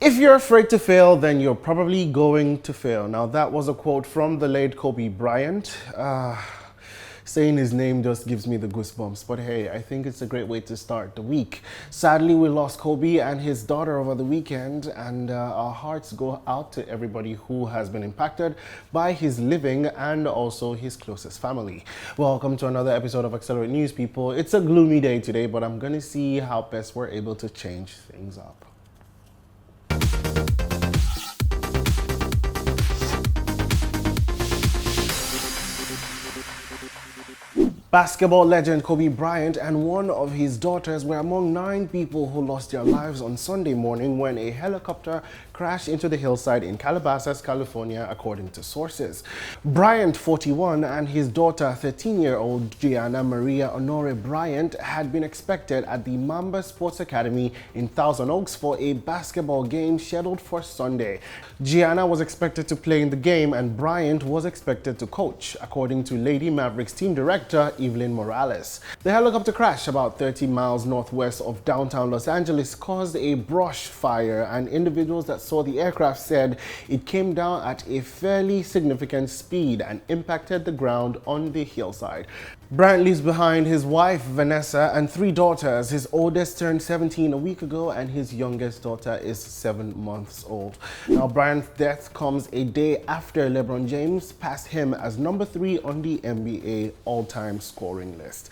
If you're afraid to fail, then you're probably going to fail. Now, that was a quote from the late Kobe Bryant. Saying his name just gives me the goosebumps, but hey, I think it's a great way to start the week. Sadly, we lost Kobe and his daughter over the weekend, and our hearts go out to everybody who has been impacted by his living and also his closest family. Welcome to another episode of Accelerate News, people. It's a gloomy day today, but I'm gonna see how best we're able to change things up. Basketball legend Kobe Bryant and one of his daughters were among 9 people who lost their lives on Sunday morning when a helicopter crashed into the hillside in Calabasas, California, according to sources. Bryant, 41, and his daughter, 13-year-old Gianna Maria Honore Bryant, had been expected at the Mamba Sports Academy in Thousand Oaks for a basketball game scheduled for Sunday. Gianna was expected to play in the game and Bryant was expected to coach, according to Lady Mavericks team director Evelyn Morales. The helicopter crash about 30 miles northwest of downtown Los Angeles caused a brush fire, and individuals that saw the aircraft said it came down at a fairly significant speed and impacted the ground on the hillside. Bryant leaves behind his wife Vanessa and 3 daughters. His oldest turned 17 a week ago and his youngest daughter is 7 months old. Now, Bryant's death comes a day after LeBron James passed him as number 3 on the NBA all-time scoring list.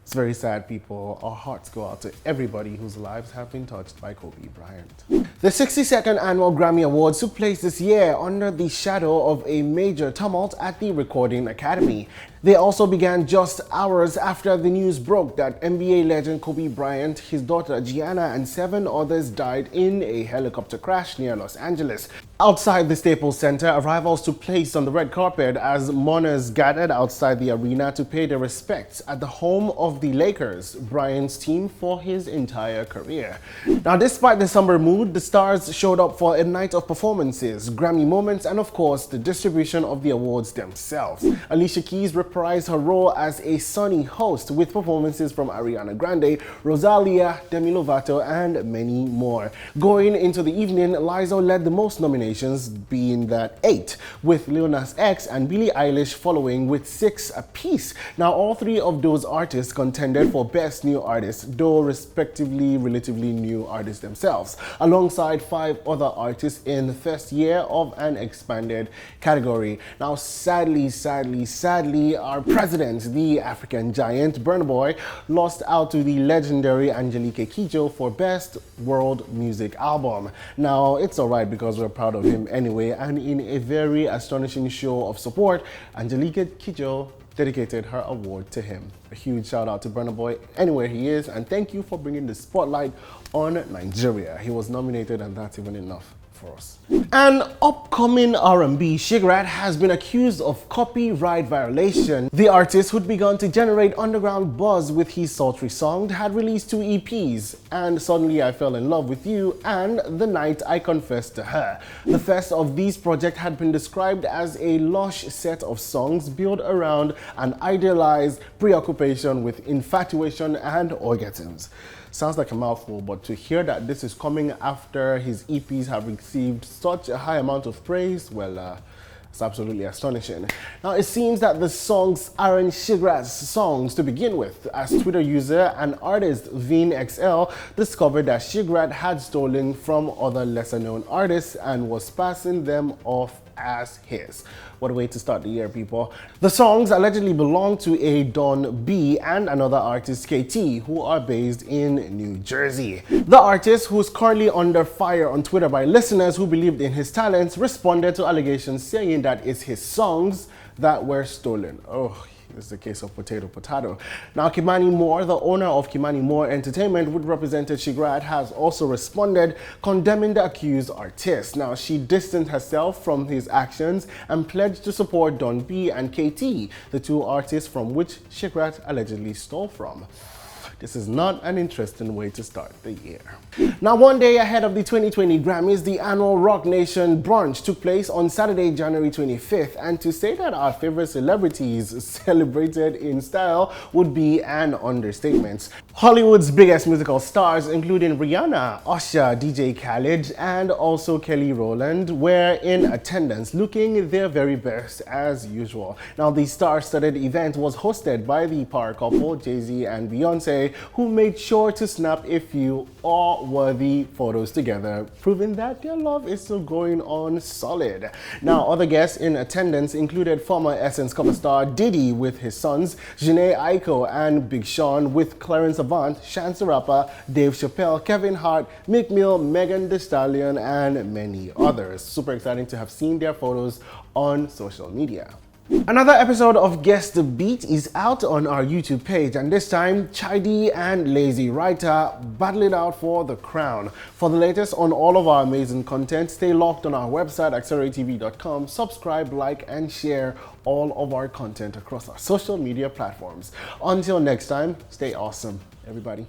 It's very sad, people. Our hearts go out to everybody whose lives have been touched by Kobe Bryant. The 62nd Annual Grammy Awards took place this year under the shadow of a major tumult at the Recording Academy. They also began just hours after the news broke that NBA legend Kobe Bryant, his daughter Gianna, and 7 others died in a helicopter crash near Los Angeles. Outside the Staples Center, arrivals took place on the red carpet as mourners gathered outside the arena to pay their respects at the home of the Lakers, Bryant's team for his entire career. Now, despite the somber mood, the stars showed up for a night of performances, Grammy moments, and of course, the distribution of the awards themselves. Alicia Keys reprised her role as a sunny host with performances from Ariana Grande, Rosalia, Demi Lovato, and many more. Going into the evening, Lizzo led the most nominations, being that 8, with Lil Nas X and Billie Eilish following with 6 apiece. Now, all 3 of those artists contended for Best New Artist, though respectively relatively new artists themselves, alongside 5 other artists in the first year of an expanded category. Now, sadly, our president, the African giant Burna Boy, lost out to the legendary Angelique Kidjo for Best World Music Album. Now, it's alright because we're proud of him anyway, and in a very astonishing show of support, Angelique Kidjo dedicated her award to him. A huge shout out to Burna Boy anywhere he is, and thank you for bringing the spotlight on Nigeria. He was nominated and that's even enough for us. An upcoming R&B, Chigratt, has been accused of copyright violation. The artist, who'd begun to generate underground buzz with his sultry song, had released 2 EPs, and Suddenly I Fell in Love with You and The Night I Confessed to Her. The first of these projects had been described as a lush set of songs built around an idealized preoccupation with infatuation and orgasms. Sounds like a mouthful, but to hear that this is coming after his EPs have received such a high amount of praise, well, it's absolutely astonishing. Now, it seems that the songs aren't Chigratt's songs to begin with, as Twitter user and artist VinXL discovered that Chigratt had stolen from other lesser-known artists and was passing them off as his. What a way to start the year, people. The songs allegedly belong to a Don B and another artist, KT, who are based in New Jersey. The artist, who's currently under fire on Twitter by listeners who believed in his talents, responded to allegations saying that it's his songs that were stolen. Oh, this is a case of potato. Now, Kimani Moore, the owner of Kimani Moore Entertainment, which represented Chigratt, has also responded, condemning the accused artist. Now, she distanced herself from his actions and pledged to support Don B and KT, the 2 artists from which Chigratt allegedly stole from. This is not an interesting way to start the year. Now, one day ahead of the 2020 Grammys, the annual Rock Nation brunch took place on Saturday, January 25th, and to say that our favorite celebrities celebrated in style would be an understatement. Hollywood's biggest musical stars, including Rihanna, Usher, DJ Khaled, and also Kelly Rowland, were in attendance, looking their very best as usual. Now, the star-studded event was hosted by the power couple, Jay-Z and Beyonce, who made sure to snap a few all-worthy photos together, proving that their love is still going on solid. Now, other guests in attendance included former Essence cover star Diddy with his sons, Jhené Aiko and Big Sean, with Clarence Avant, Chance the Rapper, Dave Chappelle, Kevin Hart, Meek Mill, Megan Thee Stallion, and many others. Super exciting to have seen their photos on social media. Another episode of Guess the Beat is out on our YouTube page, and this time Chidi and Lazy Writer battle it out for the crown. For the latest on all of our amazing content, stay locked on our website acceleratetv.com, subscribe, like, and share all of our content across our social media platforms. Until next time, stay awesome, everybody.